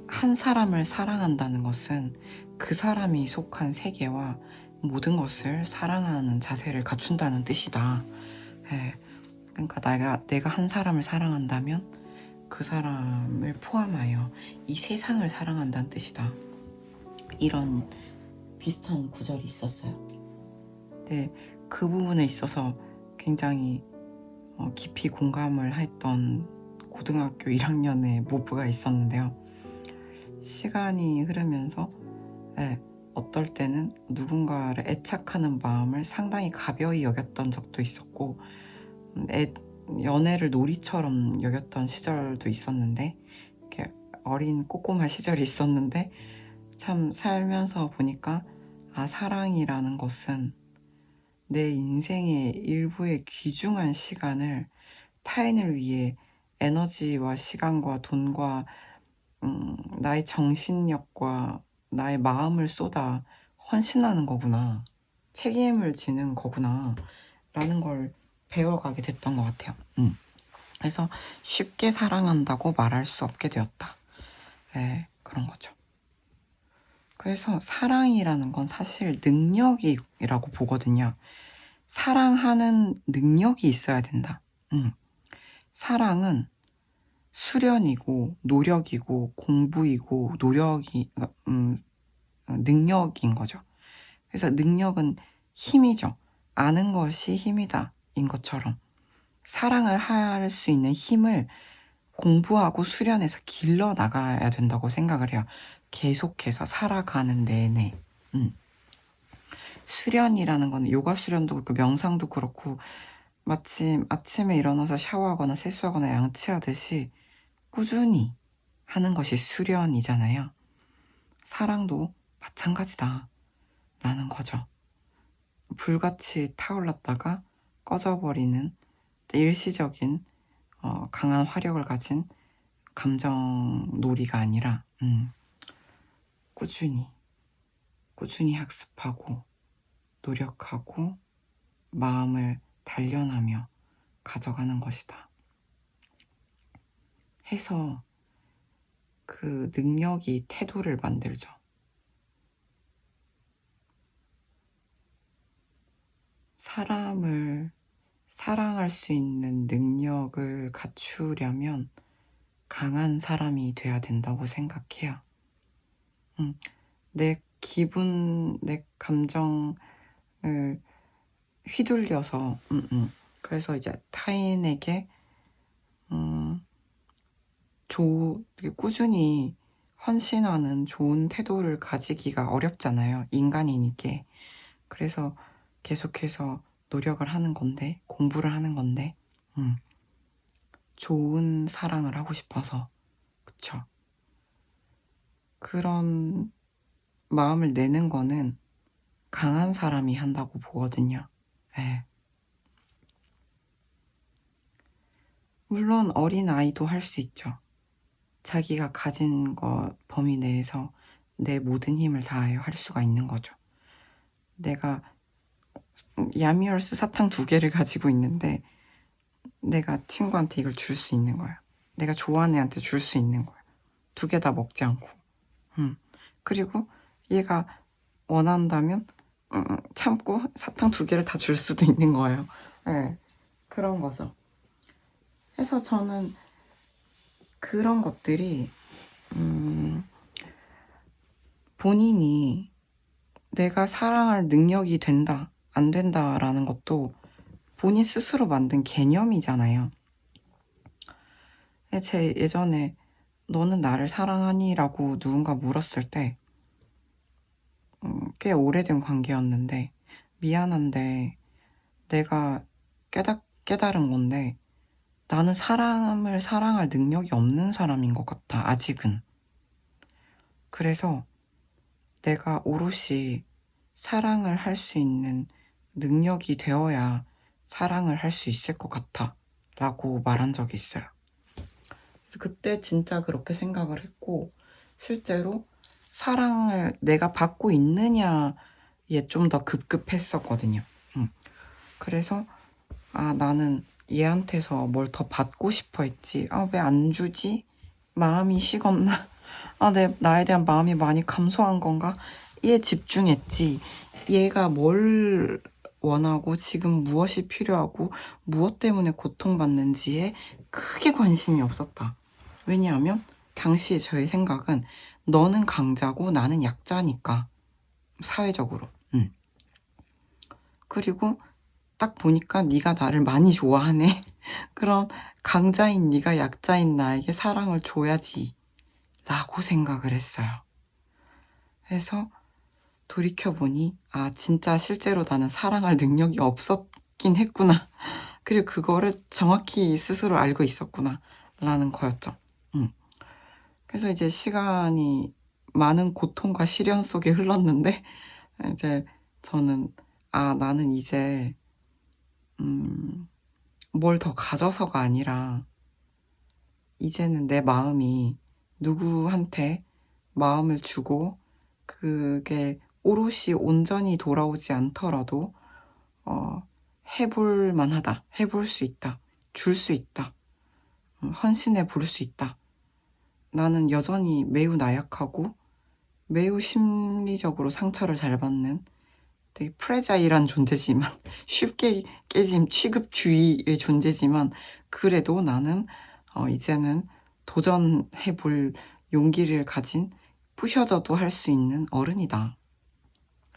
한 사람을 사랑한다는 것은 그 사람이 속한 세계와 모든 것을 사랑하는 자세를 갖춘다는 뜻이다. 그러니까 내가 한 사람을 사랑한다면 그 사람을 포함하여 이 세상을 사랑한다는 뜻이다. 이런 비슷한 구절이 있었어요. 근데 그 부분에 있어서 굉장히 깊이 공감을 했던 고등학교 1학년의 모브가 있었는데요. 시간이 흐르면서 어떨 때는 누군가를 애착하는 마음을 상당히 가벼이 여겼던 적도 있었고 연애를 놀이처럼 여겼던 시절도 있었는데 이렇게 어린 꼬꼬마 시절이 있었는데 참 살면서 보니까 사랑이라는 것은 내 인생의 일부의 귀중한 시간을 타인을 위해 에너지와 시간과 돈과 나의 정신력과 나의 마음을 쏟아 헌신하는 거구나. 책임을 지는 거구나. 라는 걸 배워가게 됐던 것 같아요. 그래서 쉽게 사랑한다고 말할 수 없게 되었다. 그런 거죠. 그래서 사랑이라는 건 사실 능력이라고 보거든요. 사랑하는 능력이 있어야 된다. 사랑은 수련이고 노력이고 공부이고 능력인 거죠. 그래서 능력은 힘이죠. 아는 것이 힘이다 인 것처럼 사랑을 할 수 있는 힘을 공부하고 수련해서 길러 나가야 된다고 생각을 해요. 계속해서 살아가는 내내. 수련이라는 건 요가 수련도 그렇고 명상도 그렇고 마침 아침에 일어나서 샤워하거나 세수하거나 양치하듯이 꾸준히 하는 것이 수련이잖아요. 사랑도 마찬가지다 라는 거죠. 불같이 타올랐다가 꺼져버리는 일시적인 강한 화력을 가진 감정놀이가 아니라 꾸준히 학습하고 노력하고 마음을 단련하며 가져가는 것이다. 해서 그 능력이 태도를 만들죠. 사람을 사랑할 수 있는 능력을 갖추려면 강한 사람이 돼야 된다고 생각해요. 내 기분, 내 감정을 휘둘려서 그래서 이제 타인에게 꾸준히 헌신하는 좋은 태도를 가지기가 어렵잖아요. 인간이니까. 그래서 계속해서 노력을 하는 건데, 공부를 하는 건데, 좋은 사랑을 하고 싶어서, 그쵸? 그런 마음을 내는 거는 강한 사람이 한다고 보거든요. 물론 어린 아이도 할 수 있죠. 자기가 가진 것 범위 내에서 내 모든 힘을 다하여 할 수가 있는 거죠. 내가 야미얼스 사탕 2개를 가지고 있는데 내가 친구한테 이걸 줄 수 있는 거야. 내가 좋아하는 애한테 줄 수 있는 거야. 2개 다 먹지 않고. 그리고 얘가 원한다면 참고 사탕 2개를 다 줄 수도 있는 거예요. 네, 그런 거죠. 그래서 저는 그런 것들이 본인이 내가 사랑할 능력이 된다, 안 된다라는 것도 본인 스스로 만든 개념이잖아요. 제 예전에 너는 나를 사랑하니? 라고 누군가 물었을 때 꽤 오래된 관계였는데 미안한데 내가 깨달은 건데 나는 사람을 사랑할 능력이 없는 사람인 것 같아, 아직은. 그래서 내가 오롯이 사랑을 할 수 있는 능력이 되어야 사랑을 할 수 있을 것 같아 라고 말한 적이 있어요. 그래서 그때 진짜 그렇게 생각을 했고 실제로 사랑을 내가 받고 있느냐에 좀 더 급급했었거든요. 그래서 나는 얘한테서 뭘 더 받고 싶어 했지. 왜 안 주지? 마음이 식었나? 나에 대한 마음이 많이 감소한 건가? 얘에 집중했지. 얘가 뭘 원하고 지금 무엇이 필요하고 무엇 때문에 고통받는지에 크게 관심이 없었다. 왜냐하면 당시에 저의 생각은 너는 강자고 나는 약자니까. 사회적으로. 그리고 딱 보니까 네가 나를 많이 좋아하네. 그럼 강자인 네가 약자인 나에게 사랑을 줘야지 라고 생각을 했어요. 그래서 돌이켜보니 진짜 실제로 나는 사랑할 능력이 없었긴 했구나. 그리고 그거를 정확히 스스로 알고 있었구나 라는 거였죠. 그래서 이제 시간이 많은 고통과 시련 속에 흘렀는데 이제 저는 나는 이제 뭘 더 가져서가 아니라 이제는 내 마음이 누구한테 마음을 주고 그게 오롯이 온전히 돌아오지 않더라도 해볼 만하다, 해볼 수 있다, 줄 수 있다, 헌신해 볼 수 있다. 나는 여전히 매우 나약하고 매우 심리적으로 상처를 잘 받는 되게 프레자일한 존재지만 쉽게 깨짐 취급주의의 존재지만 그래도 나는 이제는 도전해볼 용기를 가진 부셔져도 할 수 있는 어른이다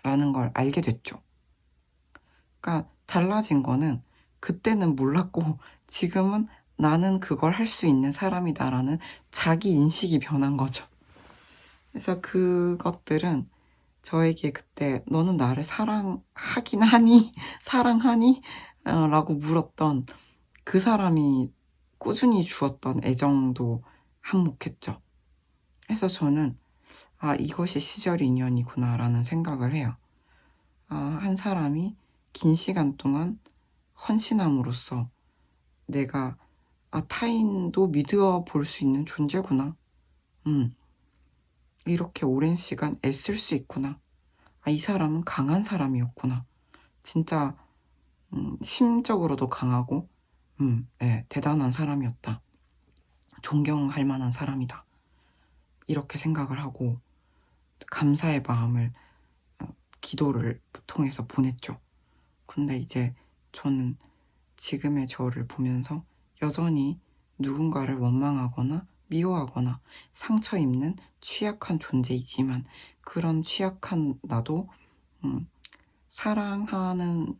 라는 걸 알게 됐죠. 그러니까 달라진 거는 그때는 몰랐고 지금은 나는 그걸 할 수 있는 사람이다 라는 자기 인식이 변한 거죠. 그래서 그것들은 저에게 그때 너는 나를 사랑하긴 하니? 사랑하니? 라고 물었던 그 사람이 꾸준히 주었던 애정도 한몫했죠. 그래서 저는 이것이 시절 인연이구나 라는 생각을 해요. 한 사람이 긴 시간 동안 헌신함으로써 내가 타인도 믿어 볼 수 있는 존재구나. 이렇게 오랜 시간 애쓸 수 있구나. 이 사람은 강한 사람이었구나. 진짜 심적으로도 강하고 대단한 사람이었다. 존경할 만한 사람이다. 이렇게 생각을 하고 감사의 마음을 기도를 통해서 보냈죠. 근데 이제 저는 지금의 저를 보면서 여전히 누군가를 원망하거나 미워하거나 상처 입는 취약한 존재이지만 그런 취약한 나도 사랑하는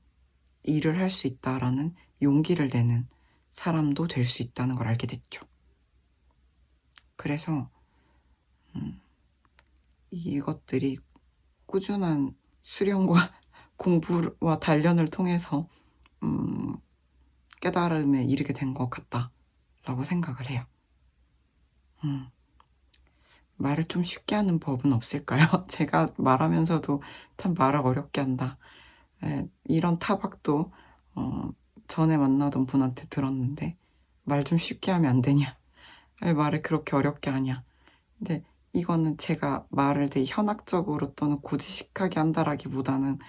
일을 할 수 있다라는 용기를 내는 사람도 될 수 있다는 걸 알게 됐죠. 그래서 이것들이 꾸준한 수련과 공부와 단련을 통해서 깨달음에 이르게 된 것 같다라고 생각을 해요. 말을 좀 쉽게 하는 법은 없을까요? 제가 말하면서도 참 말을 어렵게 한다. 이런 타박도 전에 만나던 분한테 들었는데 말 좀 쉽게 하면 안 되냐 왜 말을 그렇게 어렵게 하냐. 근데 이거는 제가 말을 되게 현학적으로 또는 고지식하게 한다라기보다는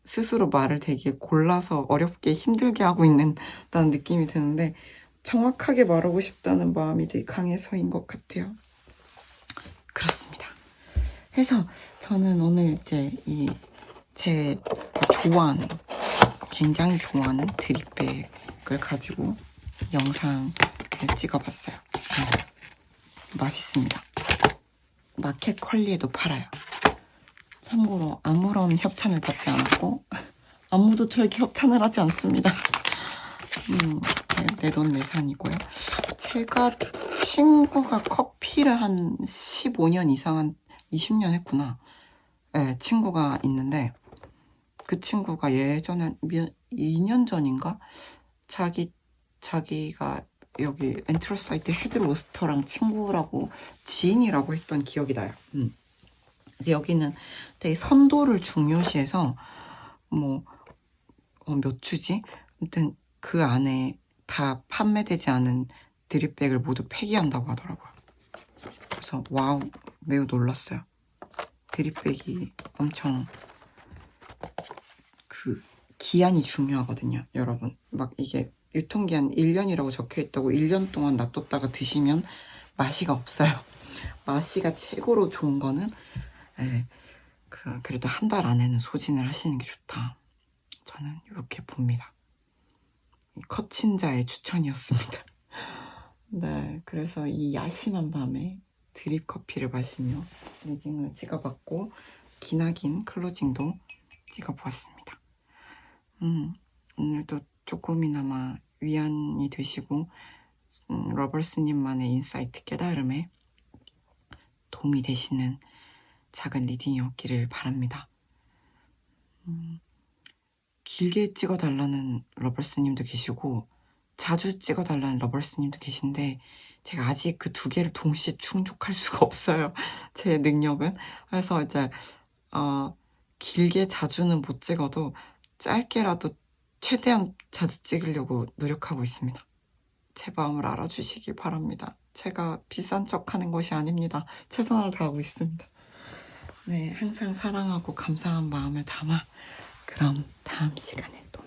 스스로 말을 되게 골라서 어렵게 힘들게 하고 있는다는 느낌이 드는데 정확하게 말하고 싶다는 마음이 되게 강해서인 것 같아요. 그렇습니다. 해서 저는 오늘 이제 제 좋아하는, 굉장히 좋아하는 드립백을 가지고 영상을 찍어봤어요. 맛있습니다. 마켓 컬리에도 팔아요. 참고로 아무런 협찬을 받지 않았고 아무도 저에게 협찬을 하지 않습니다. 내돈내산이고요. 제가 친구가 커피를 한 15년 이상, 한 20년 했구나. 네, 친구가 있는데 그 친구가 예전에 2년 전인가 자기가 여기 엔트로사이트 헤드로스터랑 친구라고 지인이라고 했던 기억이 나요. 그래서 여기는 되게 선도를 중요시해서 몇 주지? 아무튼 그 안에 다 판매되지 않은 드립백을 모두 폐기한다고 하더라고요. 그래서 와우, 매우 놀랐어요. 드립백이 엄청 기한이 중요하거든요, 여러분. 막 이게 유통기한 1년이라고 적혀있다고 1년 동안 놔뒀다가 드시면 맛이가 없어요. 맛이가 최고로 좋은 거는 그래도 한 달 안에는 소진을 하시는 게 좋다. 저는 이렇게 봅니다. 컷친자의 추천이었습니다. 네, 그래서 이 야심한 밤에 드립 커피를 마시며 리딩을 찍어봤고 기나긴 클로징도 찍어보았습니다. 오늘도 조금이나마 위안이 되시고 러벌스님만의 인사이트 깨달음에 도움이 되시는 작은 리딩이었기를 바랍니다. 길게 찍어달라는 러벌스님도 계시고 자주 찍어달라는 러벌스님도 계신데 제가 아직 그 두 개를 동시에 충족할 수가 없어요. 제 능력은. 그래서 이제 길게 자주는 못 찍어도 짧게라도 최대한 자주 찍으려고 노력하고 있습니다. 제 마음을 알아주시길 바랍니다. 제가 비싼 척하는 것이 아닙니다. 최선을 다하고 있습니다. 네, 항상 사랑하고 감사한 마음을 담아 그럼 다음 시간에 또